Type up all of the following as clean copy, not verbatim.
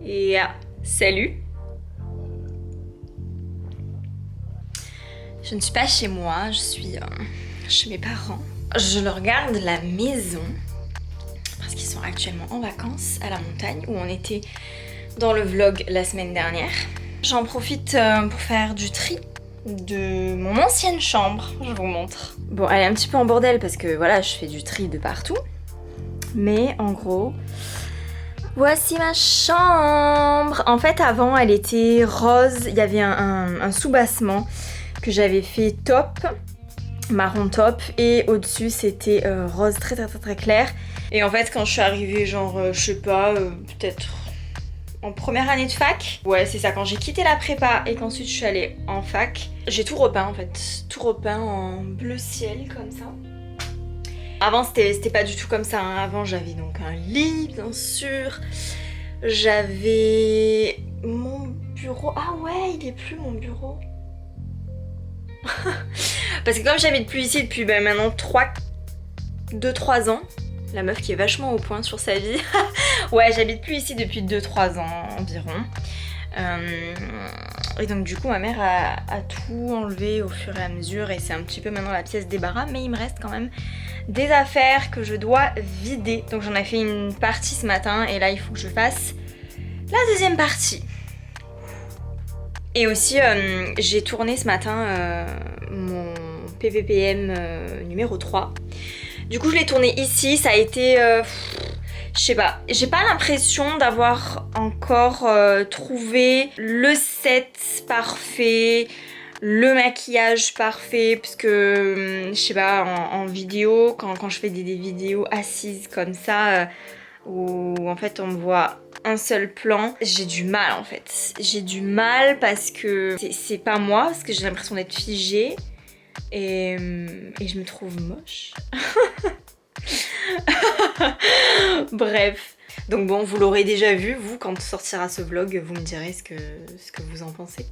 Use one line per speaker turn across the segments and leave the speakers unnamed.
Et salut. Je ne suis pas chez moi, je suis chez mes parents. Je leur regarde la maison parce qu'ils sont actuellement en vacances à la montagne où on était dans le vlog la semaine dernière. J'en profite pour faire du tri de mon ancienne chambre, je vous montre. Bon, elle est un petit peu en bordel parce que voilà, je fais du tri de partout. Mais en gros, voici ma chambre. En fait, avant, elle était rose. Il y avait un sous-bassement que j'avais fait top, marron top. Et au-dessus, c'était rose très clair. Et en fait, quand je suis arrivée, genre, je sais pas, peut-être en première année de fac. Ouais, c'est ça, quand j'ai quitté la prépa et qu'ensuite je suis allée en fac, j'ai tout repeint en fait. Tout repeint en bleu ciel, comme ça. Avant, c'était pas du tout comme ça, hein. Avant, j'avais donc un lit, bien sûr. J'avais mon bureau. Ah ouais, il est plus mon bureau. Parce que comme j'habite plus ici depuis maintenant 2-3 ans, la meuf qui est vachement au point sur sa vie. Ouais, j'habite plus ici depuis 2-3 ans environ. Et donc du coup ma mère a tout enlevé au fur et à mesure et c'est un petit peu maintenant la pièce débarras, mais il me reste quand même des affaires que je dois vider. Donc j'en ai fait une partie ce matin et là il faut que je fasse la deuxième partie. Et aussi j'ai tourné ce matin mon PVPM numéro 3. Du coup je l'ai tourné ici, ça a été... je sais pas, j'ai pas l'impression d'avoir encore trouvé le set parfait, le maquillage parfait, parce que je sais pas, en vidéo, quand je fais des vidéos assises comme ça, où en fait on me voit un seul plan, j'ai du mal en fait. J'ai du mal parce que c'est pas moi, parce que j'ai l'impression d'être figée et je me trouve moche. Bref. Donc bon, vous l'aurez déjà vu, vous, quand sortira ce vlog, vous me direz ce que vous en pensez.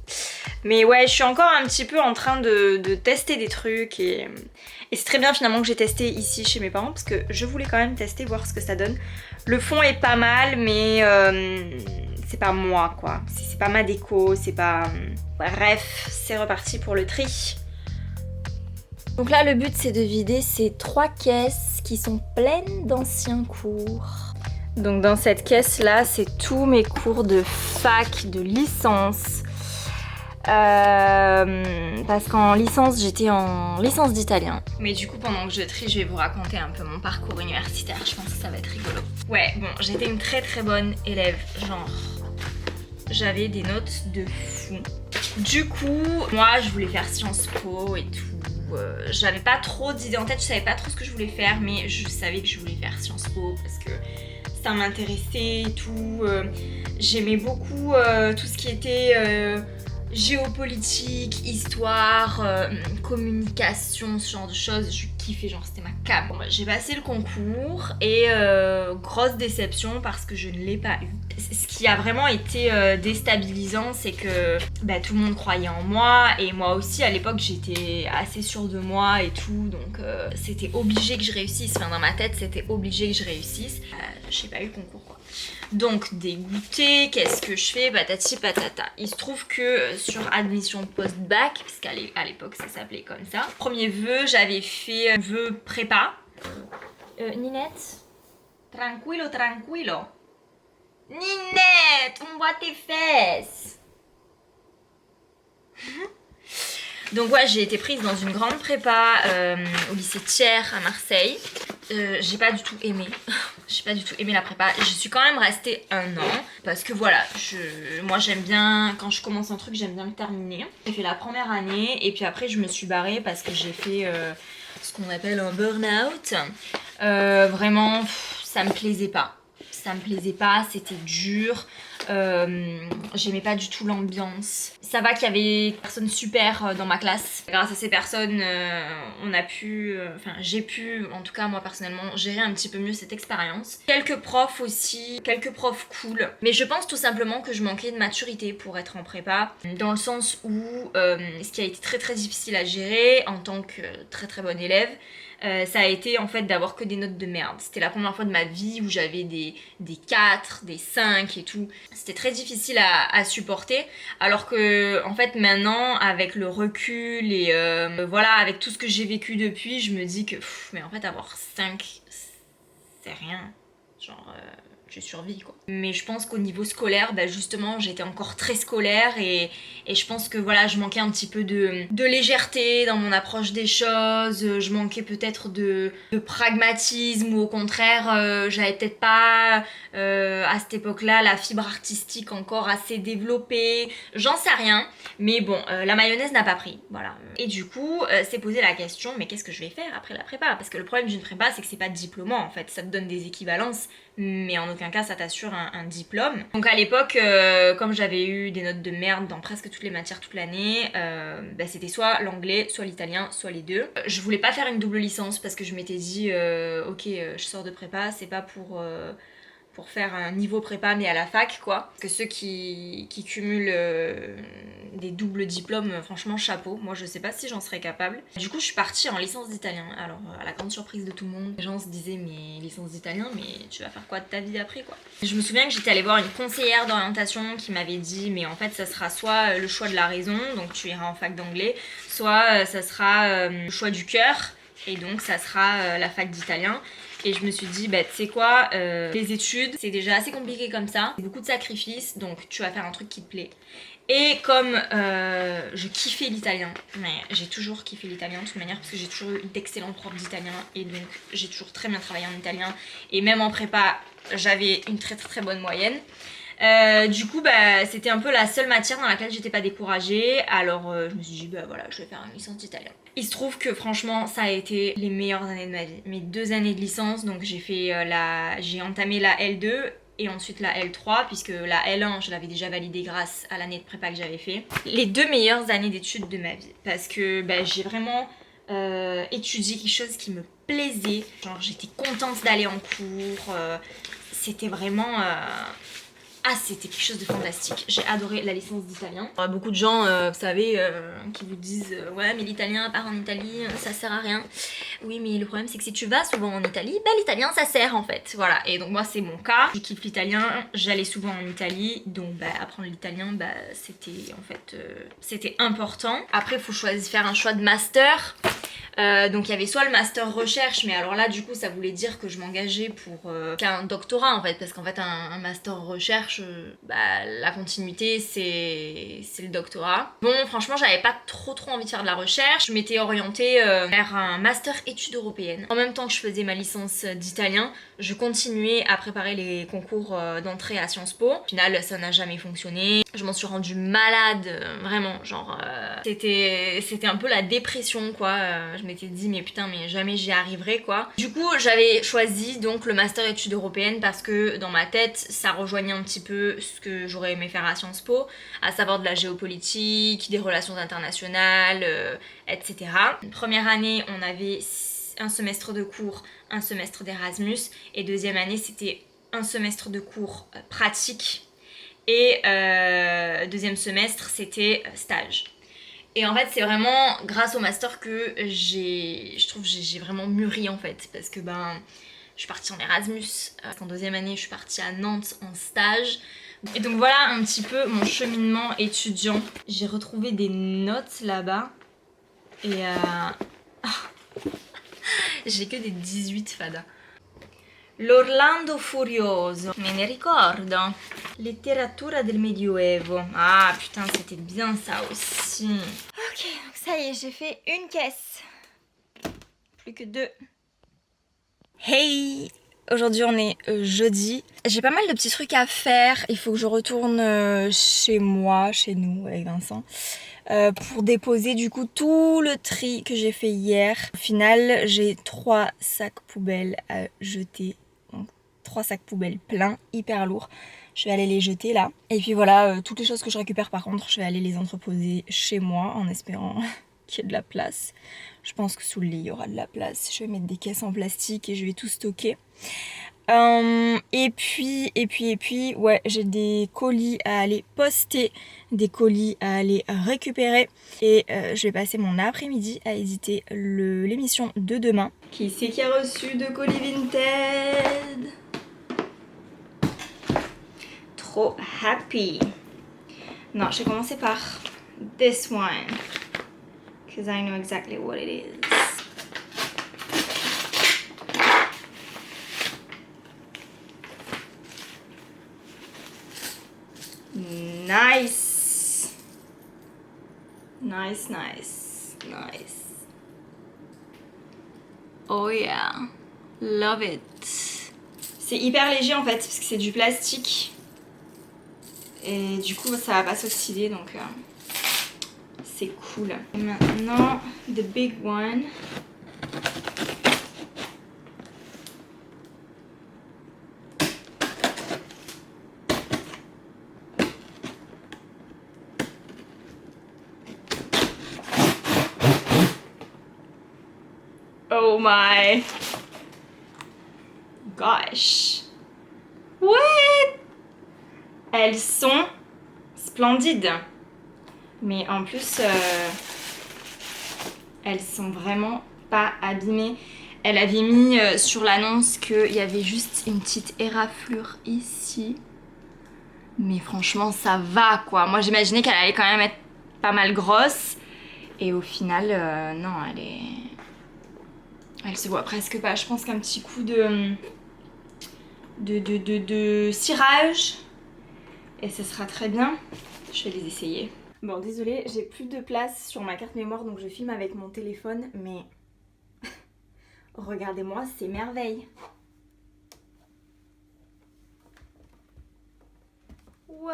Mais ouais, je suis encore un petit peu en train de tester des trucs et c'est très bien finalement que j'ai testé ici chez mes parents parce que je voulais quand même tester, voir ce que ça donne. Le fond est pas mal, mais c'est pas moi quoi. C'est pas ma déco, c'est pas... Bref, c'est reparti pour le tri. Donc là, le but, c'est de vider ces 3 caisses qui sont pleines d'anciens cours. Donc dans cette caisse-là, c'est tous mes cours de fac, de licence. Parce qu'en licence, j'étais en licence d'italien. Mais du coup, pendant que je trie, je vais vous raconter un peu mon parcours universitaire. Je pense que ça va être rigolo. Ouais, bon, j'étais une très bonne élève. Genre, j'avais des notes de fou. Du coup, moi, je voulais faire Sciences Po et tout. J'avais pas trop d'idées en tête, je savais pas trop ce que je voulais faire, mais je savais que je voulais faire Sciences Po parce que ça m'intéressait et tout. J'aimais beaucoup tout ce qui était géopolitique, histoire, communication, ce genre de choses. Je kiffais, genre c'était ma cam. Bon, j'ai passé le concours et grosse déception parce que je ne l'ai pas eu. Ce qui a vraiment été déstabilisant, c'est que tout le monde croyait en moi et moi aussi à l'époque j'étais assez sûre de moi et tout, donc c'était obligé que je réussisse. Enfin dans ma tête c'était obligé que je réussisse. J'ai pas eu le concours quoi. Donc dégoûtée, qu'est-ce que je fais? Patati patata. Il se trouve que sur admission post-bac, puisqu'à l'époque ça s'appelait comme ça, premier vœu, j'avais fait vœu prépa. Ninette, tranquillo. Ninette, on voit tes fesses. Donc ouais, j'ai été prise dans une grande prépa au lycée Thiers à Marseille. J'ai pas du tout aimé. J'ai pas du tout aimé la prépa. Je suis quand même restée 1 an parce que voilà, moi j'aime bien, quand je commence un truc, j'aime bien le terminer. J'ai fait la première année et puis après je me suis barrée parce que j'ai fait ce qu'on appelle un burn-out. Vraiment, ça me plaisait pas. Ça me plaisait pas, c'était dur. J'aimais pas du tout l'ambiance. Ça va qu'il y avait des personnes super dans ma classe. Grâce à ces personnes, j'ai pu, en tout cas moi personnellement, gérer un petit peu mieux cette expérience. Quelques profs aussi, quelques profs cool. Mais je pense tout simplement que je manquais de maturité pour être en prépa. Dans le sens où ce qui a été très difficile à gérer en tant que très bonne élève, ça a été en fait d'avoir que des notes de merde. C'était la première fois de ma vie où j'avais des 4, des 5 et tout. C'était très difficile à supporter, alors que en fait maintenant avec le recul et voilà, avec tout ce que j'ai vécu depuis, je me dis que mais en fait avoir 5 c'est rien, genre je survis quoi. Mais je pense qu'au niveau scolaire, bah justement j'étais encore très scolaire et je pense que voilà, je manquais un petit peu de légèreté dans mon approche des choses, je manquais peut-être de pragmatisme ou au contraire j'avais peut-être pas à cette époque-là la fibre artistique encore assez développée, j'en sais rien, mais bon la mayonnaise n'a pas pris, voilà. Et du coup c'est posé la question, mais qu'est-ce que je vais faire après la prépa? Parce que le problème d'une prépa c'est que c'est pas diplômant en fait, ça te donne des équivalences mais en aucun cas ça t'assure un diplôme. Donc à l'époque, comme j'avais eu des notes de merde dans presque toutes les matières toute l'année, bah, c'était soit l'anglais, soit l'italien, soit les deux. Je voulais pas faire une double licence parce que je m'étais dit, ok, je sors de prépa, c'est pas pour faire un niveau prépa mais à la fac quoi. Parce que ceux qui cumulent des doubles diplômes, franchement chapeau, moi je sais pas si j'en serais capable. Du coup je suis partie en licence d'italien, alors à la grande surprise de tout le monde, les gens se disaient mais licence d'italien mais tu vas faire quoi de ta vie après quoi. Je me souviens que j'étais allée voir une conseillère d'orientation qui m'avait dit mais en fait ça sera soit le choix de la raison, donc tu iras en fac d'anglais, soit ça sera le choix du cœur et donc ça sera la fac d'italien. Et je me suis dit, bah tu sais quoi, les études, c'est déjà assez compliqué comme ça, c'est beaucoup de sacrifices, donc tu vas faire un truc qui te plaît. Et comme je kiffais l'italien, mais j'ai toujours kiffé l'italien de toute manière, parce que j'ai toujours eu d'excellents profs d'italien, et donc j'ai toujours très bien travaillé en italien, et même en prépa, j'avais une très très très bonne moyenne. Du coup bah c'était un peu la seule matière dans laquelle j'étais pas découragée, alors je me suis dit bah voilà, je vais faire une licence d'italien. Il se trouve que franchement ça a été les meilleures années de ma vie, mes 2 années de licence, donc j'ai fait j'ai entamé la L2 et ensuite la L3 puisque la L1 je l'avais déjà validée grâce à l'année de prépa que j'avais fait. Les 2 meilleures années d'études de ma vie parce que bah, j'ai vraiment étudié quelque chose qui me plaisait, genre j'étais contente d'aller en cours, c'était vraiment... Ah, c'était quelque chose de fantastique. J'ai adoré la licence d'italien. Beaucoup de gens, vous savez, qui vous disent ouais, mais l'italien, à part en Italie, ça sert à rien. Oui, mais le problème, c'est que si tu vas souvent en Italie, bah l'italien, ça sert en fait. Voilà, et donc moi, c'est mon cas. Je kiffe l'italien, j'allais souvent en Italie, donc bah, apprendre l'italien, bah c'était en fait, c'était important. Après, il faut faire un choix de master. Donc il y avait soit le master recherche, mais alors là du coup ça voulait dire que je m'engageais pour qu'un doctorat en fait, parce qu'en fait un master recherche, bah la continuité c'est le doctorat. Bon franchement j'avais pas trop envie de faire de la recherche, je m'étais orientée vers un master études européennes. En même temps que je faisais ma licence d'italien, je continuais à préparer les concours d'entrée à Sciences Po. Au final ça n'a jamais fonctionné, je m'en suis rendue malade, vraiment genre c'était un peu la dépression quoi. Je m'étais dit mais putain mais jamais j'y arriverai quoi. Du coup j'avais choisi donc le master études européennes parce que dans ma tête ça rejoignait un petit peu ce que j'aurais aimé faire à Sciences Po, à savoir de la géopolitique, des relations internationales, etc. Première année on avait un semestre de cours, un semestre d'Erasmus et deuxième année c'était un semestre de cours pratique et deuxième semestre c'était stage. Et en fait c'est vraiment grâce au master que je trouve j'ai vraiment mûri en fait, parce que ben je suis partie en Erasmus, en deuxième année je suis partie à Nantes en stage. Et donc voilà un petit peu mon cheminement étudiant. J'ai retrouvé des notes là-bas et j'ai que des 18 fada. L'Orlando Furioso, me ne ricordo. Letteratura del Medioevo. Ah putain, c'était bien ça aussi. Ok, donc ça y est, j'ai fait une caisse. Plus que 2. Hey! Aujourd'hui on est jeudi. J'ai pas mal de petits trucs à faire. Il faut que je retourne chez moi, chez nous avec Vincent. Pour déposer du coup tout le tri que j'ai fait hier. Au final, j'ai 3 sacs poubelles à jeter. Donc 3 sacs poubelles pleins, hyper lourds. Je vais aller les jeter là. Et puis voilà, toutes les choses que je récupère par contre, je vais aller les entreposer chez moi en espérant qu'il y ait de la place. Je pense que sous le lit il y aura de la place. Je vais mettre des caisses en plastique et je vais tout stocker. Et puis, ouais, j'ai des colis à aller poster, des colis à aller récupérer. Et je vais passer mon après-midi à éditer l'émission de demain. Qui c'est qui a reçu de colis Vinted? trop happy. Non, je vais commencer par this one. Because I know exactly what it is. Nice. Nice, nice, nice. Oh yeah. Love it. C'est hyper léger en fait, parce que c'est du plastique. Et du coup, ça va pas s'oxyder, donc c'est cool. Et maintenant, the big one. Oh my gosh. What? Elles sont splendides. Mais en plus, elles sont vraiment pas abîmées. Elle avait mis sur l'annonce qu'il y avait juste une petite éraflure ici. Mais franchement, ça va quoi. Moi, j'imaginais qu'elle allait quand même être pas mal grosse. Et au final, non, elle se voit presque pas. Je pense qu'un petit coup de cirage et ce sera très bien. Je vais les essayer. Bon, désolée, j'ai plus de place sur ma carte mémoire donc je filme avec mon téléphone, mais regardez-moi ces merveilles. What?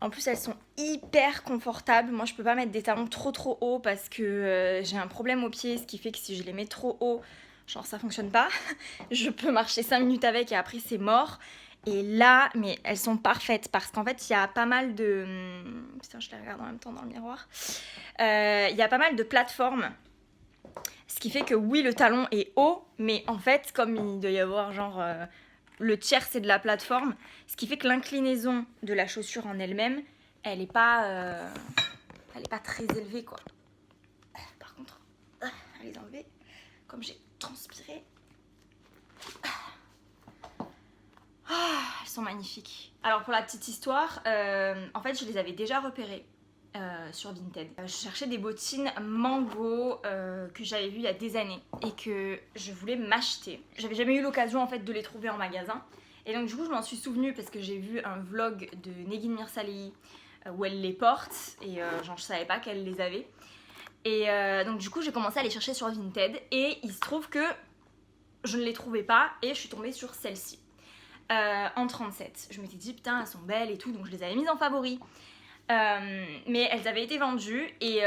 En plus elles sont hyper confortables. Moi je peux pas mettre des talons trop hauts parce que j'ai un problème au pied, ce qui fait que si je les mets trop haut, genre ça fonctionne pas. Je peux marcher 5 minutes avec et après c'est mort. Et là, mais elles sont parfaites parce qu'en fait il y a pas mal de... Putain, je les regarde en même temps dans le miroir. Il y a pas mal de plateformes. Ce qui fait que oui, le talon est haut, mais en fait comme il doit y avoir genre... le tiers c'est de la plateforme, ce qui fait que l'inclinaison de la chaussure en elle-même, elle est pas très élevée quoi. Par contre, à les enlever, comme j'ai transpiré. Elles sont magnifiques. Alors pour la petite histoire, en fait je les avais déjà repérées sur Vinted. Je cherchais des bottines Mango que j'avais vues il y a des années et que je voulais m'acheter. J'avais jamais eu l'occasion en fait de les trouver en magasin. Et donc du coup je m'en suis souvenue parce que j'ai vu un vlog de Negin Mirsalei où elle les porte et genre je savais pas qu'elle les avait. Et donc du coup j'ai commencé à les chercher sur Vinted et il se trouve que je ne les trouvais pas et je suis tombée sur celle-ci en 37. Je m'étais dit putain elles sont belles et tout, donc je les avais mises en favoris. Mais elles avaient été vendues et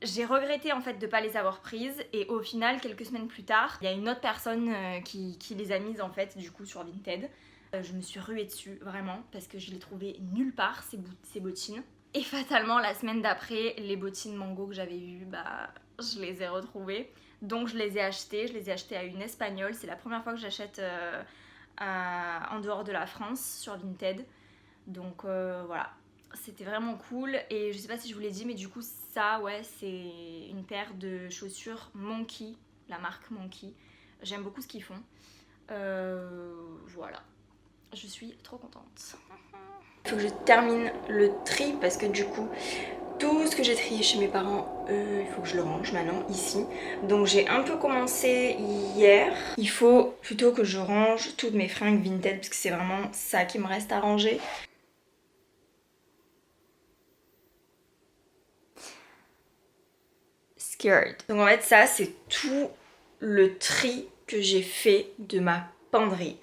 j'ai regretté en fait de pas les avoir prises et au final quelques semaines plus tard il y a une autre personne qui les a mises en fait du coup sur Vinted. Je me suis ruée dessus vraiment parce que je les trouvais nulle part ces bottines et fatalement la semaine d'après les bottines Mango que j'avais vues bah je les ai retrouvées donc je les ai achetées à une Espagnole. C'est la première fois que j'achète en dehors de la France sur Vinted donc voilà. C'était vraiment cool et je sais pas si je vous l'ai dit mais du coup ça ouais c'est une paire de chaussures Monkey, la marque Monkey. J'aime beaucoup ce qu'ils font. Voilà, je suis trop contente. Il faut que je termine le tri parce que du coup tout ce que j'ai trié chez mes parents il faut que je le range maintenant ici. Donc j'ai un peu commencé hier. Il faut plutôt que je range toutes mes fringues Vinted parce que c'est vraiment ça qui me reste à ranger. Donc en fait ça c'est tout le tri que j'ai fait de ma penderie.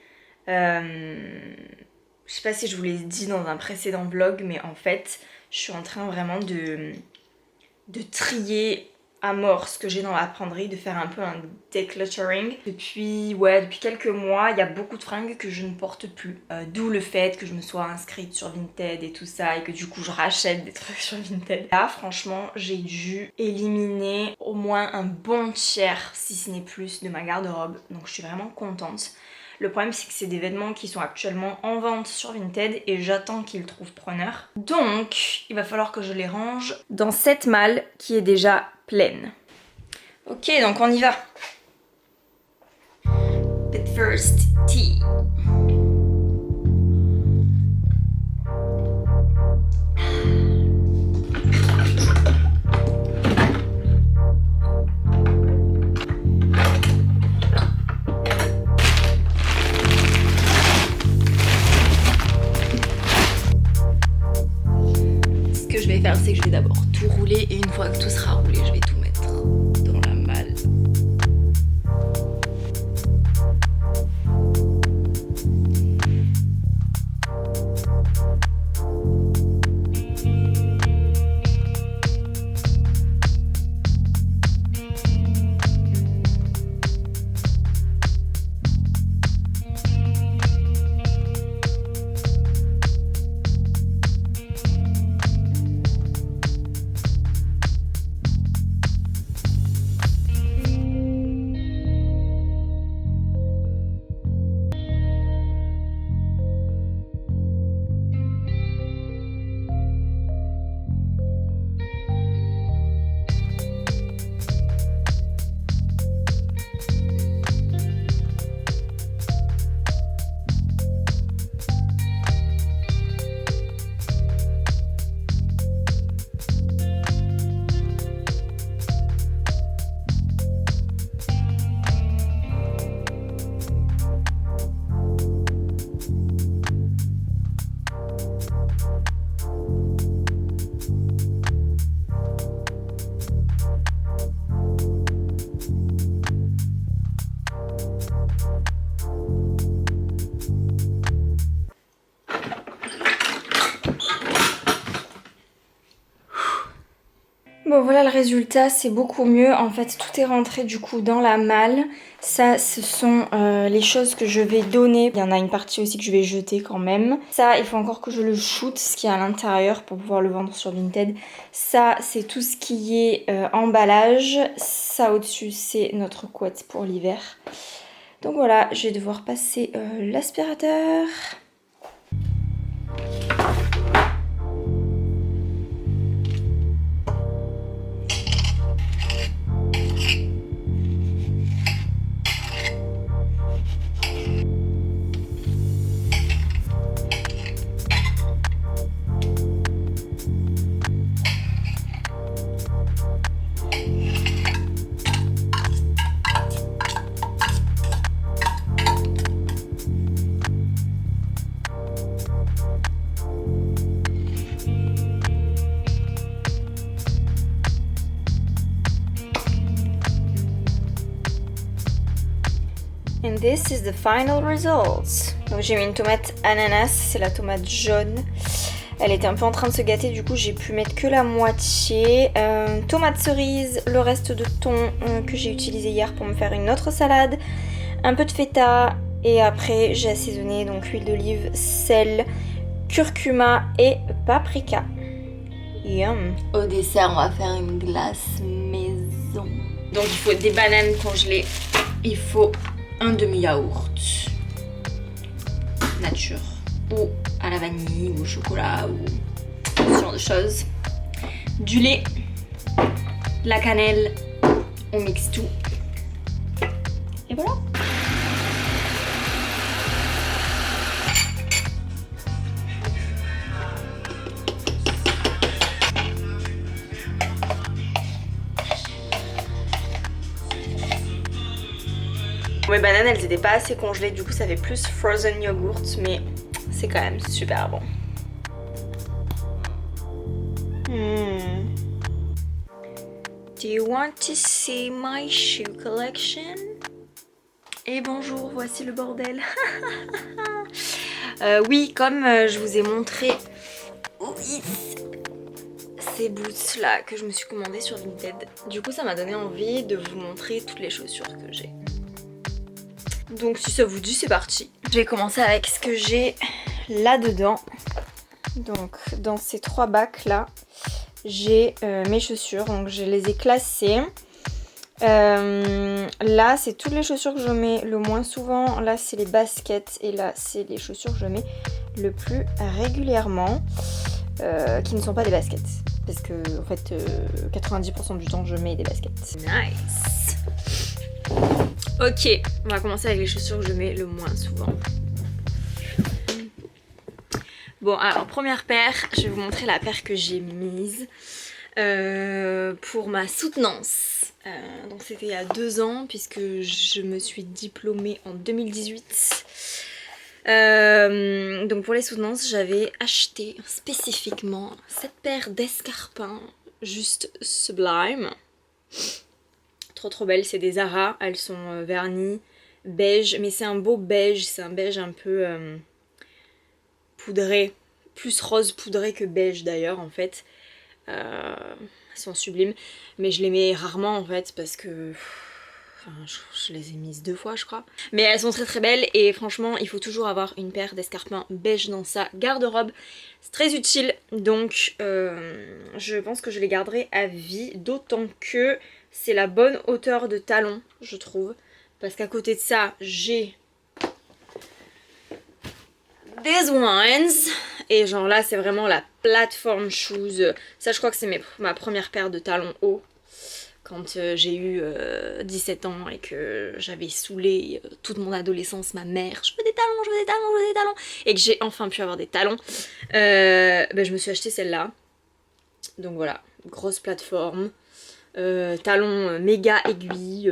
Je sais pas si je vous l'ai dit dans un précédent vlog mais en fait je suis en train vraiment de trier à mort ce que j'ai dans la penderie, de faire un peu un decluttering. Depuis quelques mois, il y a beaucoup de fringues que je ne porte plus. D'où le fait que je me sois inscrite sur Vinted et tout ça et que du coup je rachète des trucs sur Vinted. Là franchement j'ai dû éliminer au moins un bon tiers, si ce n'est plus, de ma garde-robe. Donc je suis vraiment contente. Le problème c'est que c'est des vêtements qui sont actuellement en vente sur Vinted et j'attends qu'ils trouvent preneur. Donc il va falloir que je les range dans cette malle qui est déjà pleine. Ok, donc on y va. But first, tea. rouler et une fois que tout sera roulé, je vais tout mettre dans la malle. Bon voilà le résultat, c'est beaucoup mieux. En fait tout est rentré du coup dans la malle. Ça ce sont les choses que je vais donner. Il y en a une partie aussi que je vais jeter quand même. Ça il faut encore que je le shoot, ce qu'il y a à l'intérieur pour pouvoir le vendre sur Vinted. Ça c'est tout ce qui est emballage. Ça au-dessus c'est notre couette pour l'hiver. Donc voilà, je vais devoir passer l'aspirateur. And this is the final result. Donc j'ai mis une tomate ananas, c'est la tomate jaune. Elle était un peu en train de se gâter, du coup j'ai pu mettre que la moitié. Tomate cerise, le reste de thon que j'ai utilisé hier pour me faire une autre salade. Un peu de feta et après j'ai assaisonné donc huile d'olive, sel, curcuma et paprika. Yum. Au dessert on va faire une glace maison. Donc il faut des bananes congelées, il faut un demi-yaourt nature ou à la vanille ou au chocolat ou ce genre de choses, du lait, la cannelle, on mixe tout et voilà. Mes bananes elles étaient pas assez congelées, du coup ça fait plus frozen yogurt, mais c'est quand même super bon. Do you want to see my shoe collection? Et bonjour, voici le bordel. Oui, comme je vous ai montré ces boots là que je me suis commandé sur Vinted, du coup ça m'a donné envie de vous montrer toutes les chaussures que j'ai. Donc si ça vous dit, c'est parti. Je vais commencer avec ce que j'ai là-dedans. Donc dans ces 3 bacs là, j'ai mes chaussures. Donc je les ai classées. Là c'est toutes les chaussures que je mets le moins souvent. Là c'est les baskets et là c'est les chaussures que je mets le plus régulièrement. Qui ne sont pas des baskets. Parce que en fait 90% du temps je mets des baskets. Nice. Ok, on va commencer avec les chaussures que je mets le moins souvent. Bon, alors première paire, je vais vous montrer la paire que j'ai mise pour ma soutenance. Donc c'était il y a 2 ans puisque je me suis diplômée en 2018. Donc pour les soutenances, j'avais acheté spécifiquement cette paire d'escarpins juste sublime. Trop belles, c'est des Zara, elles sont vernies beige, mais c'est un beau beige, c'est un beige un peu poudré, plus rose poudré que beige d'ailleurs en fait. Elles sont sublimes, mais je les mets rarement en fait parce que enfin, je les ai mises 2 fois je crois. Mais elles sont très belles et franchement il faut toujours avoir une paire d'escarpins beige dans sa garde-robe. C'est très utile, donc je pense que je les garderai à vie, d'autant que c'est la bonne hauteur de talon je trouve. Parce qu'à côté de ça j'ai des ones. Et genre là c'est vraiment la plateforme shoes. Ça je crois que c'est ma première paire de talons hauts. Quand j'ai eu 17 ans et que j'avais saoulé toute mon adolescence ma mère. Je veux des talons, je veux des talons, je veux des talons. Et que j'ai enfin pu avoir des talons. Je me suis acheté celle-là. Donc voilà, grosse plateforme. Talons méga aiguilles.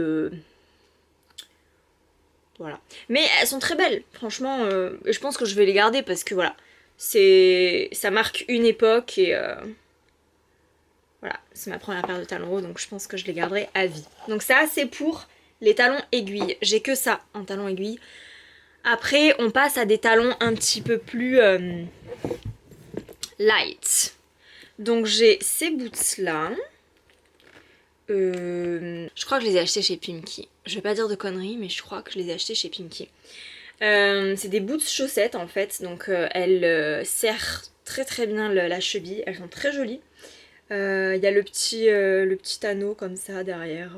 Voilà. Mais elles sont très belles, franchement. Je pense que je vais les garder parce que voilà. Ça marque une époque et voilà, c'est ma première paire de talons hauts, donc je pense que je les garderai à vie. Donc ça, c'est pour les talons aiguilles. J'ai que ça en talons aiguilles. Après, on passe à des talons un petit peu plus light. Donc j'ai ces boots-là. Je crois que je les ai achetés chez Pimkie. Je vais pas dire de conneries, mais je crois que je les ai achetés chez Pimkie. C'est des boots chaussettes en fait, donc elles serrent très bien la cheville. Elles sont très jolies. Il y a le petit anneau comme ça derrière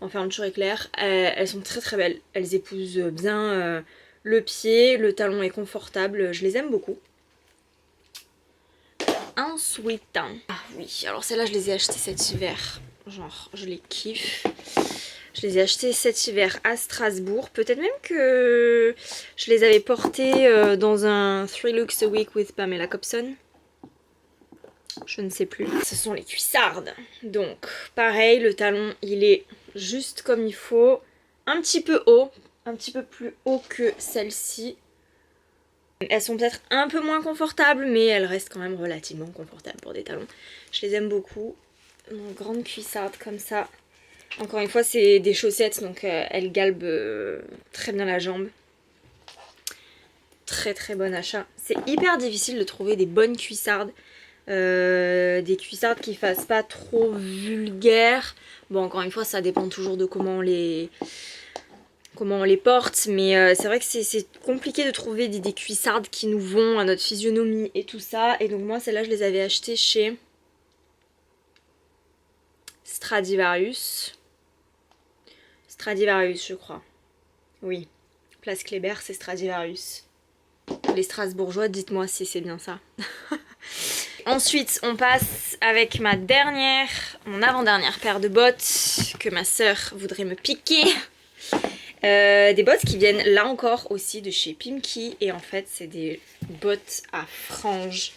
en fermeture éclair. Elles sont très belles. Elles épousent bien le pied, le talon est confortable. Je les aime beaucoup. Ensuite, ah oui, alors celles-là je les ai achetées cet hiver. Genre, je les kiffe. Je les ai achetées cet hiver à Strasbourg. Peut-être même que je les avais portées dans un 3 looks a week with Pamela Cobson. Je ne sais plus. Ce sont les cuissardes. Donc, pareil, le talon, il est juste comme il faut. Un petit peu haut. Un petit peu plus haut que celle-ci. Elles sont peut-être un peu moins confortables, mais elles restent quand même relativement confortables pour des talons. Je les aime beaucoup. Une grande cuissarde comme ça. Encore une fois, c'est des chaussettes, donc elles galbent très bien la jambe. Très bon achat. C'est hyper difficile de trouver des bonnes cuissardes. Des cuissardes qui fassent pas trop vulgaires. Bon, encore une fois, ça dépend toujours de comment on les porte, mais c'est vrai que c'est compliqué de trouver des cuissardes qui nous vont à notre physionomie et tout ça. Et donc moi, celles-là, je les avais achetées chez Stradivarius. Stradivarius, je crois. Oui, Place Kléber, c'est Stradivarius. Les Strasbourgeois, dites-moi si c'est bien ça. Ensuite, on passe avec mon avant-dernière paire de bottes que ma sœur voudrait me piquer. Des bottes qui viennent là encore aussi de chez Pimkie. Et en fait, c'est des bottes à franges.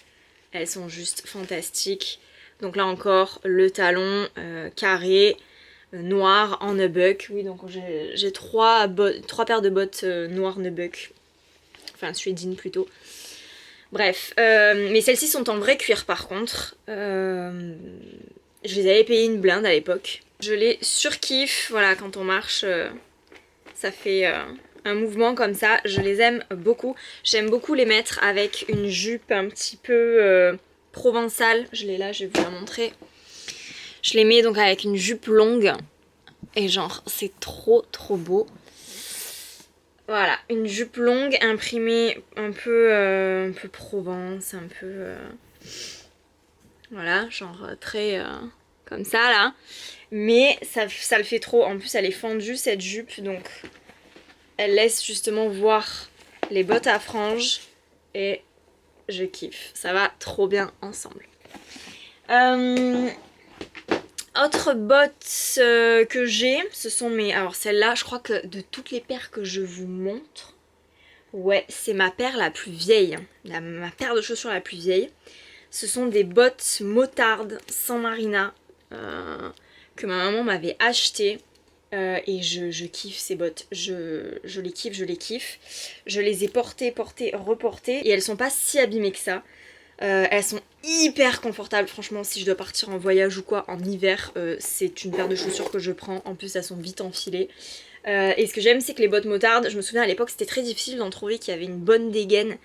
Elles sont juste fantastiques. Donc là encore, le talon carré, noir en nubuck. Oui, donc j'ai 3 paires de bottes noires nubuck. Enfin, suédine plutôt. Bref, mais celles-ci sont en vrai cuir par contre. Je les avais payées une blinde à l'époque. Je les surkiffe, voilà, quand on marche, ça fait un mouvement comme ça. Je les aime beaucoup. J'aime beaucoup les mettre avec une jupe un petit peu provençale. Je l'ai là, je vais vous la montrer. Je les mets donc avec une jupe longue. Et genre, c'est trop beau. Voilà, une jupe longue imprimée un peu Provence, un peu... voilà, genre très comme ça là. Mais ça le fait trop. En plus, elle est fendue cette jupe, donc elle laisse justement voir les bottes à franges. Et je kiffe. Ça va trop bien ensemble. Autre bottes que j'ai, ce sont mes... Alors celle-là, je crois que de toutes les paires que je vous montre, ouais, c'est ma paire la plus vieille. Ma paire de chaussures la plus vieille. Ce sont des bottes motarde San Marina que ma maman m'avait achetées. Et je kiffe ces bottes. Je les kiffe. Je les ai portées, reportées. Et elles sont pas si abîmées que ça. Elles sont hyper confortables, franchement, si je dois partir en voyage ou quoi en hiver, c'est une paire de chaussures que je prends. En plus, elles sont vite enfilées. Et ce que j'aime, c'est que les bottes motardes, je me souviens à l'époque, c'était très difficile d'en trouver qui avait une bonne dégaine.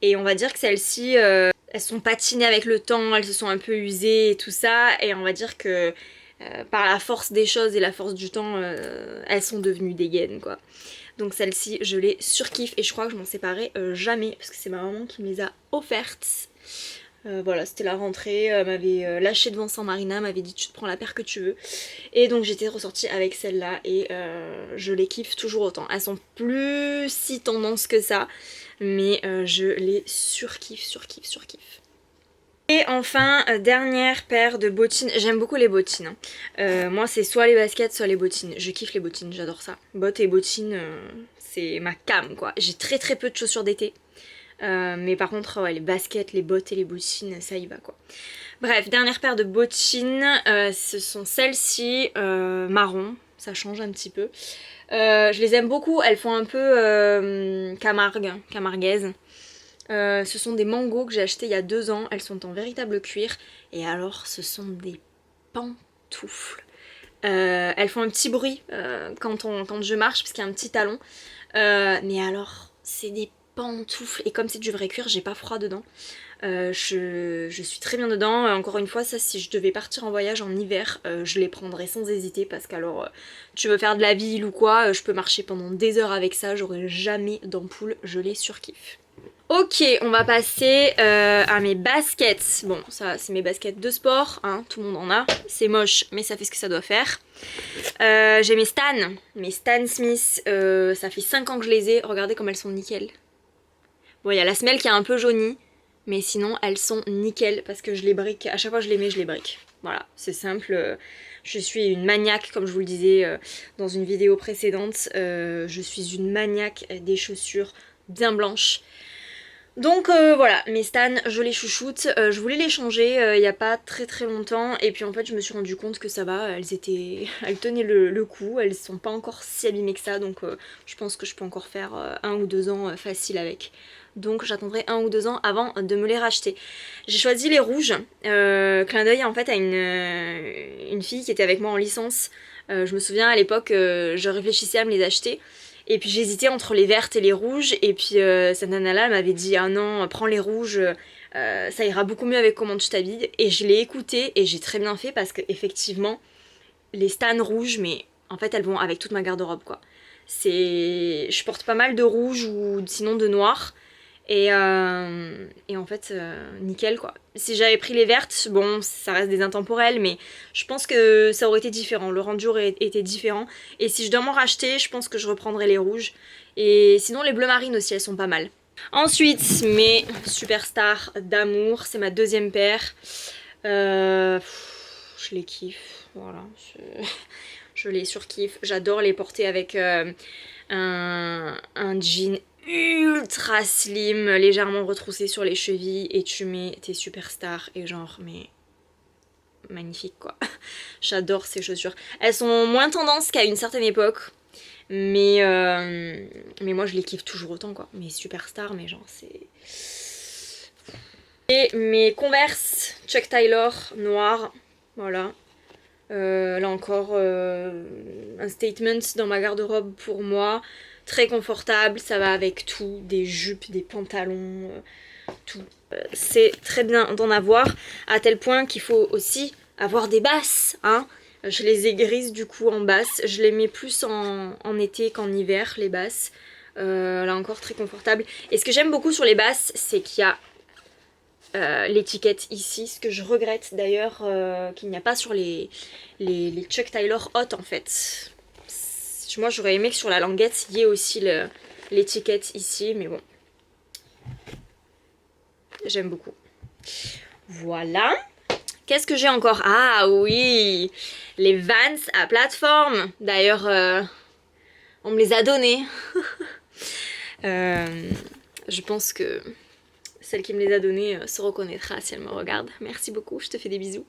Et on va dire que celles-ci, elles sont patinées avec le temps, elles se sont un peu usées et tout ça. Et on va dire que par la force des choses et la force du temps, elles sont devenues dégaines, quoi. Donc celle-ci, je les surkiffe et je crois que je m'en séparerai jamais parce que c'est ma maman qui me les a offertes. Voilà, c'était la rentrée, elle m'avait lâché devant San Marina, m'avait dit tu te prends la paire que tu veux. Et donc j'étais ressortie avec celle-là et je les kiffe toujours autant. Elles sont plus si tendance que ça, mais je les surkiffe, surkiffe, surkiffe. Et enfin, dernière paire de bottines. J'aime beaucoup les bottines. Moi, c'est soit les baskets, soit les bottines. Je kiffe les bottines, j'adore ça. Bottes et bottines, c'est ma came, quoi. J'ai très très peu de chaussures d'été. Mais par contre, ouais, les baskets, les bottes et les bottines, ça y va, quoi. Bref, dernière paire de bottines. Ce sont celles-ci, marron. Ça change un petit peu. Je les aime beaucoup. Elles font un peu camarguaises. Ce sont des mangos que j'ai achetés il y a 2 ans, elles sont en véritable cuir et alors ce sont des pantoufles. Elles font un petit bruit quand je marche parce qu'il y a un petit talon, mais alors c'est des pantoufles et comme c'est du vrai cuir j'ai pas froid dedans. Je suis très bien dedans. Encore une fois, ça, si je devais partir en voyage en hiver, je les prendrais sans hésiter parce qu'alors tu veux faire de la ville ou quoi, je peux marcher pendant des heures avec ça, j'aurai jamais d'ampoule, je les surkiffe. Ok, on va passer à mes baskets. Bon, ça c'est mes baskets de sport, hein, tout le monde en a. C'est moche, mais ça fait ce que ça doit faire. J'ai mes Stan Smith. Ça fait 5 ans que je les ai. Regardez comme elles sont nickel. Bon, il y a la semelle qui est un peu jaunie, mais sinon elles sont nickel parce que je les brique. À chaque fois que je les mets, je les brique. Voilà, c'est simple. Je suis une maniaque, comme je vous le disais dans une vidéo précédente. Je suis une maniaque des chaussures bien blanches. Donc voilà, mes Stan, je les chouchoute. Je voulais les changer il n'y a pas très très longtemps et puis en fait je me suis rendu compte que ça va, elles tenaient le coup, elles sont pas encore si abîmées que ça, donc je pense que je peux encore faire 1 ou 2 ans facile avec. Donc j'attendrai 1 ou 2 ans avant de me les racheter. J'ai choisi les rouges, clin d'œil en fait à une fille qui était avec moi en licence. Je me souviens à l'époque, je réfléchissais à me les acheter. Et puis j'hésitais entre les vertes et les rouges. Et puis cette nana-là m'avait dit ah non, prends les rouges, ça ira beaucoup mieux avec comment tu t'habilles. Et je l'ai écoutée et j'ai très bien fait parce que effectivement les Stan rouges, mais en fait elles vont avec toute ma garde-robe quoi. Je porte pas mal de rouge ou sinon de noir. Et en fait, nickel quoi. Si j'avais pris les vertes, bon, ça reste des intemporelles, mais je pense que ça aurait été différent. Le rendu aurait été différent. Et si je dois m'en racheter, je pense que je reprendrai les rouges. Et sinon, les bleu marine aussi, elles sont pas mal. Ensuite, mes superstars d'amour, c'est ma 2e paire. Je les kiffe, voilà. Je les surkiffe. J'adore les porter avec un jean ultra slim, légèrement retroussé sur les chevilles et tu mets tes superstars et genre mais magnifique quoi. J'adore ces chaussures. Elles sont moins tendance qu'à une certaine époque mais moi je les kiffe toujours autant quoi. Mes superstars mais genre c'est... Et mes Converse Chuck Taylor noirs, voilà. Là encore un statement dans ma garde-robe pour moi. Très confortable, ça va avec tout, des jupes, des pantalons, tout. C'est très bien d'en avoir, à tel point qu'il faut aussi avoir des basses, hein. Je les ai grises du coup en basse, je les mets plus en été qu'en hiver, les basses. Là encore très confortable. Et ce que j'aime beaucoup sur les basses, c'est qu'il y a l'étiquette ici, ce que je regrette d'ailleurs qu'il n'y a pas sur les Chuck Taylor Hot en fait. Moi j'aurais aimé que sur la languette il y ait aussi l'étiquette ici, mais bon. J'aime beaucoup. Voilà. Qu'est-ce que j'ai encore? Ah oui, les Vans à plateforme. D'ailleurs, on me les a donnés. Je pense que celle qui me les a donnés se reconnaîtra si elle me regarde. Merci beaucoup, je te fais des bisous.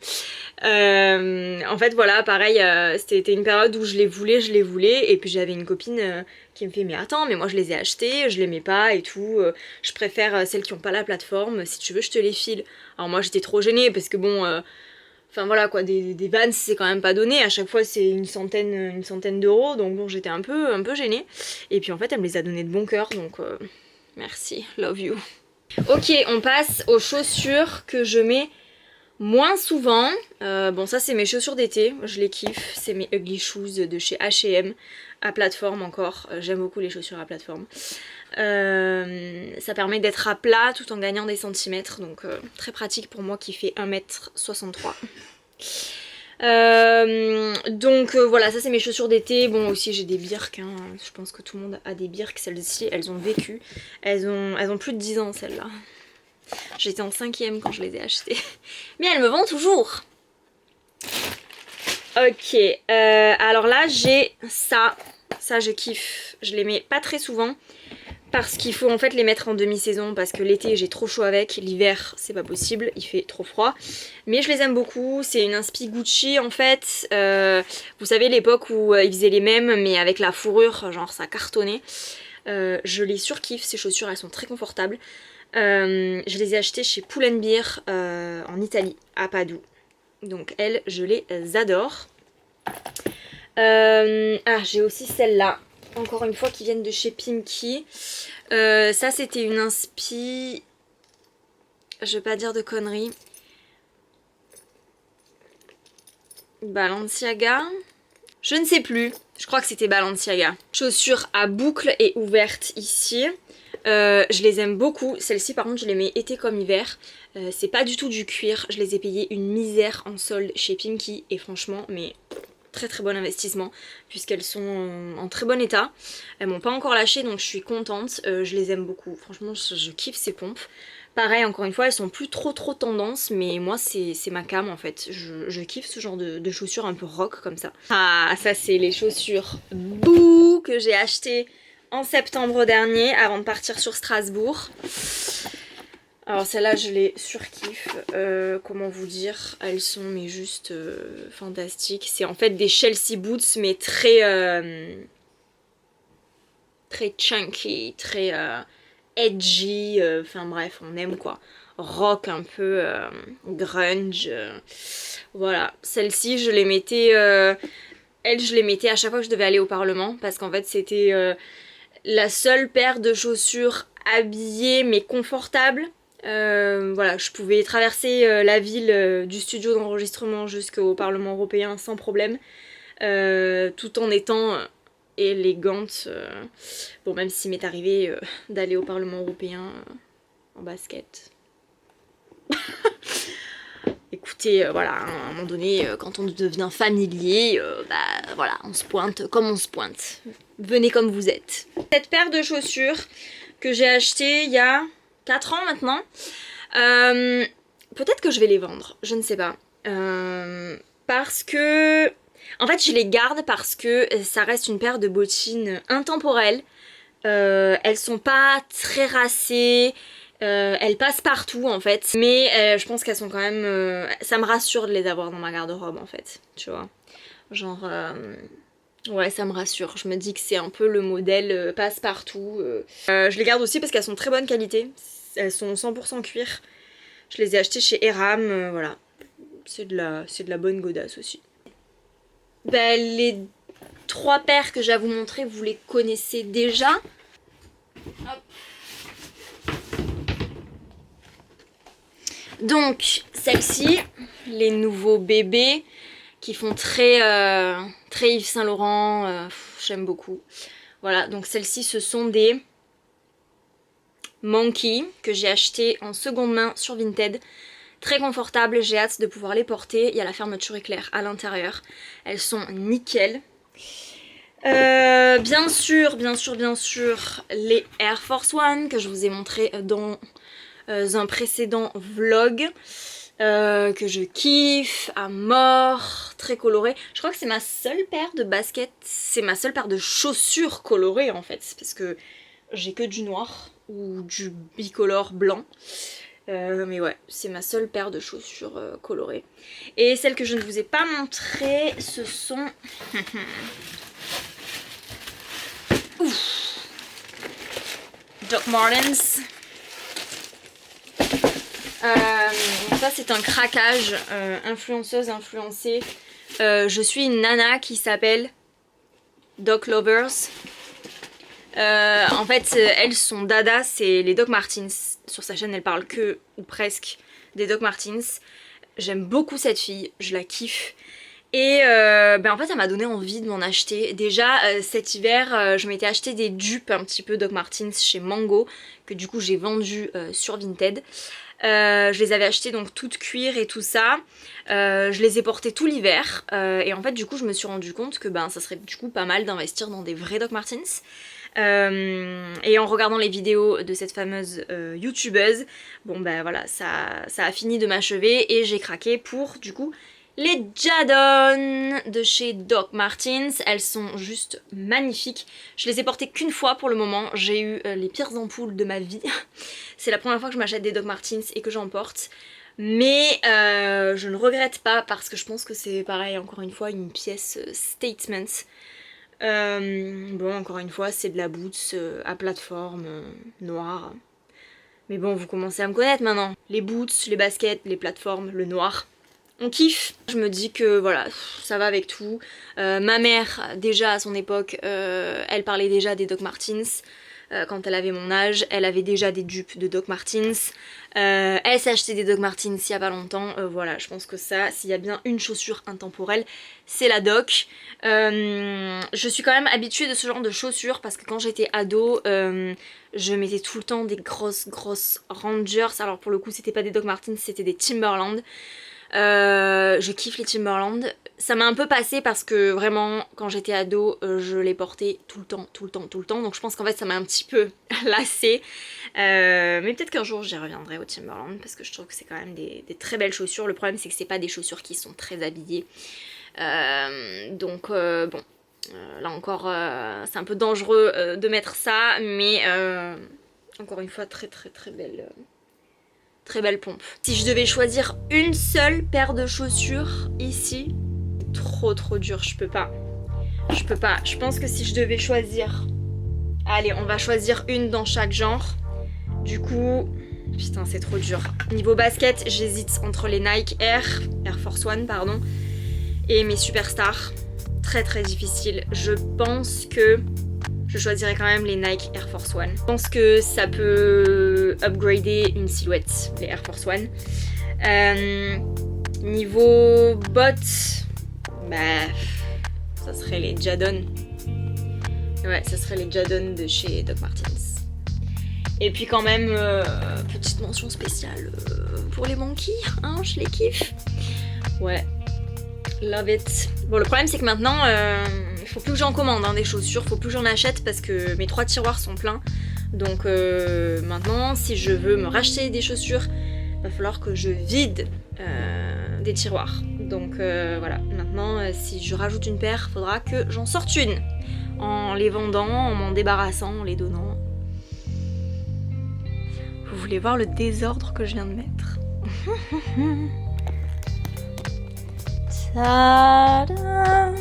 En fait voilà, pareil, c'était une période où je les voulais, et puis j'avais une copine qui me fait mais attends, mais moi je les ai achetées, je les mets pas et tout, je préfère celles qui ont pas la plateforme, si tu veux je te les file. Alors moi j'étais trop gênée parce que bon, enfin voilà quoi, des Vans c'est quand même pas donné, à chaque fois c'est une centaine d'euros, donc bon j'étais un peu gênée. Et puis en fait elle me les a donnés de bon cœur, donc merci, love you. Ok, on passe aux chaussures que je mets moins souvent. Bon ça c'est mes chaussures d'été, je les kiffe, c'est mes Ugly Shoes de chez H&M, à plateforme encore, j'aime beaucoup les chaussures à plateforme. Ça permet d'être à plat tout en gagnant des centimètres, donc très pratique pour moi qui fait 1m63. Voilà, ça c'est mes chaussures d'été. Bon aussi j'ai des Birks, hein. Je pense que tout le monde a des Birks, celles-ci elles ont vécu. Elles ont plus de 10 ans celles-là. J'étais en 5ème quand je les ai achetées. Mais elles me vendent toujours. Ok, alors là j'ai ça. Ça je kiffe. Je les mets pas très souvent. Parce qu'il faut en fait les mettre en demi-saison, parce que l'été j'ai trop chaud avec, l'hiver c'est pas possible, il fait trop froid. Mais je les aime beaucoup, c'est une inspi Gucci en fait. Vous savez l'époque où ils faisaient les mêmes mais avec la fourrure, genre ça cartonnait. Je les surkiffe, ces chaussures, elles sont très confortables. Je les ai achetées chez Pull&Bear en Italie, à Padoue. Donc elles, je les adore. Ah, j'ai aussi celle-là. Encore une fois qui viennent de chez Pimkie. Ça c'était une inspi, je vais pas dire de conneries, Balenciaga, je ne sais plus, je crois que c'était Balenciaga. Chaussures à boucles et ouvertes ici. Je les aime beaucoup, celles-ci par contre je les mets été comme hiver. C'est pas du tout du cuir, je les ai payées une misère en solde chez Pimkie et franchement mais très bon investissement puisqu'elles sont en très bon état. Elles m'ont pas encore lâché donc je suis contente, je les aime beaucoup, franchement je kiffe ces pompes. Pareil encore une fois elles sont plus trop tendance mais moi c'est ma came en fait, je kiffe ce genre de chaussures un peu rock comme ça. Ah ça c'est les chaussures Boo que j'ai achetées en septembre dernier avant de partir sur Strasbourg. Alors celle-là je les surkiffe, comment vous dire, elles sont mais juste fantastiques. C'est en fait des Chelsea boots mais très chunky, très edgy, enfin bref on aime quoi. Rock un peu grunge, voilà. Celle-ci je les mettais, elles je les mettais à chaque fois que je devais aller au Parlement parce qu'en fait c'était la seule paire de chaussures habillées mais confortables. Voilà, je pouvais traverser la ville du studio d'enregistrement jusqu'au Parlement européen sans problème, tout en étant élégante. Bon, même s'il m'est arrivé d'aller au Parlement européen en basket. Écoutez, voilà, à un moment donné, quand on devient familier, bah voilà, on se pointe comme on se pointe. Venez comme vous êtes. Cette paire de chaussures que j'ai achetée il y a 4 ans maintenant. Peut-être que je vais les vendre, je ne sais pas. Parce que... En fait, je les garde parce que ça reste une paire de bottines intemporelles. Elles sont pas très racées. Elles passent partout en fait. Mais je pense qu'elles sont quand même... ça me rassure de les avoir dans ma garde-robe en fait. Tu vois. Genre... ouais, ça me rassure. Je me dis que c'est un peu le modèle passe-partout. Je les garde aussi parce qu'elles sont de très bonne qualité. Elles sont 100% cuir. Je les ai achetées chez Eram, voilà. C'est de la bonne godasse aussi. Ben, les 3 paires que j'ai à vous montrer, vous les connaissez déjà. Hop. Donc, celles-ci, les nouveaux bébés qui font très Yves Saint Laurent, j'aime beaucoup. Voilà, donc celles-ci, ce sont des Monkey que j'ai acheté en seconde main sur Vinted. Très confortable, j'ai hâte de pouvoir les porter. Il y a la fermeture éclair à l'intérieur. Elles sont nickel. Bien sûr, les Air Force One que je vous ai montré dans un précédent vlog. Que je kiffe à mort, très coloré. Je crois que c'est ma seule paire de baskets, c'est ma seule paire de chaussures colorées en fait. Parce que j'ai que du noir. ou du bicolore blanc. Mais ouais, c'est ma seule paire de chaussures colorées. Et celles que je ne vous ai pas montrées, ce sont... Ouf. Doc Martens. Ça c'est un craquage, influenceuse, influencée. Je suis une nana qui s'appelle Doc Lovers. En fait, elle, son dada, c'est les Doc Martens. Sur sa chaîne, elle parle que, ou presque, des Doc Martens. J'aime beaucoup cette fille, je la kiffe. Et en fait, ça m'a donné envie de m'en acheter. Déjà, cet hiver, je m'étais acheté des dupes un petit peu Doc Martens chez Mango, que du coup j'ai vendu sur Vinted. Je les avais achetées donc toutes cuir et tout ça. Je les ai portées tout l'hiver. Et en fait, du coup, je me suis rendu compte que ça serait du coup pas mal d'investir dans des vrais Doc Martens. Et en regardant les vidéos de cette fameuse youtubeuse, voilà, ça a fini de m'achever et j'ai craqué pour du coup les Jadon de chez Doc Martens. Elles sont juste magnifiques. Je les ai portées qu'une fois pour le moment. J'ai eu les pires ampoules de ma vie. C'est la première fois que je m'achète des Doc Martens et que j'en porte. Mais je ne regrette pas parce que je pense que c'est pareil, encore une fois, une pièce statement. Bon, encore une fois, c'est de la boots à plateforme noire. Mais bon, vous commencez à me connaître maintenant. Les boots, les baskets, les plateformes, le noir. On kiffe. Je me dis que voilà, ça va avec tout. Ma mère, déjà à son époque, elle parlait déjà des Doc Martens. Quand elle avait mon âge, elle avait déjà des dupes de Doc Martens. Elle s'est acheté des Doc Martens il y a pas longtemps. Voilà, je pense que ça, s'il y a bien une chaussure intemporelle, c'est la Doc. Je suis quand même habituée de ce genre de chaussures parce que quand j'étais ado, je mettais tout le temps des grosses Rangers. Alors pour le coup, c'était pas des Doc Martens, c'était des Timberland. Je kiffe les Timberland. Ça m'a un peu passé parce que vraiment quand j'étais ado je les portais tout le temps. Donc je pense qu'en fait ça m'a un petit peu lassée. Mais peut-être qu'un jour j'y reviendrai au Timberland parce que je trouve que c'est quand même des très belles chaussures. Le problème c'est que c'est pas des chaussures qui sont très habillées. Bon, là encore c'est un peu dangereux de mettre ça. Mais encore une fois très belle. Très belle pompe. Si je devais choisir une seule paire de chaussures ici, trop dur, je peux pas. Je pense que si je devais choisir... Allez, on va choisir une dans chaque genre. Du coup... Putain, c'est trop dur. Niveau basket, j'hésite entre les Nike Air Force One, pardon, et mes Superstars. Très difficile. Je pense que... je choisirais quand même les Nike Air Force One. Je pense que ça peut upgrader une silhouette, les Air Force One. Niveau bottes, ça serait les Jadon. Ouais, ça serait les Jadon de chez Doc Martens. Et puis quand même, petite mention spéciale pour les Monkeys, hein, je les kiffe. Ouais, love it. Bon, le problème c'est que maintenant... faut plus que j'en commande des chaussures, faut plus que j'en achète parce que mes 3 tiroirs sont pleins. Donc maintenant, si je veux me racheter des chaussures, va falloir que je vide des tiroirs. Donc voilà, maintenant si je rajoute une paire, faudra que j'en sorte une. En les vendant, en m'en débarrassant, en les donnant. Vous voulez voir le désordre que je viens de mettre? Tadam,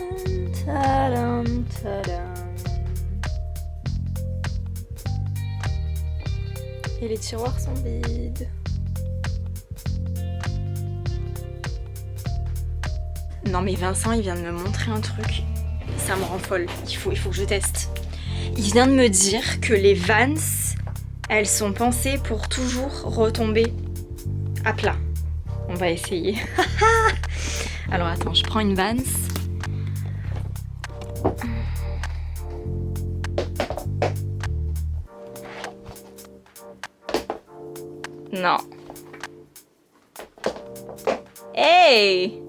tadam, tadam. Et les tiroirs sont vides. Non mais Vincent il vient de me montrer un truc. Ça me rend folle. Il faut que je teste. Il vient de me dire que les Vans, elles sont pensées pour toujours retomber à plat. On va essayer. Alors attends, je prends une Vans. Non. Hey!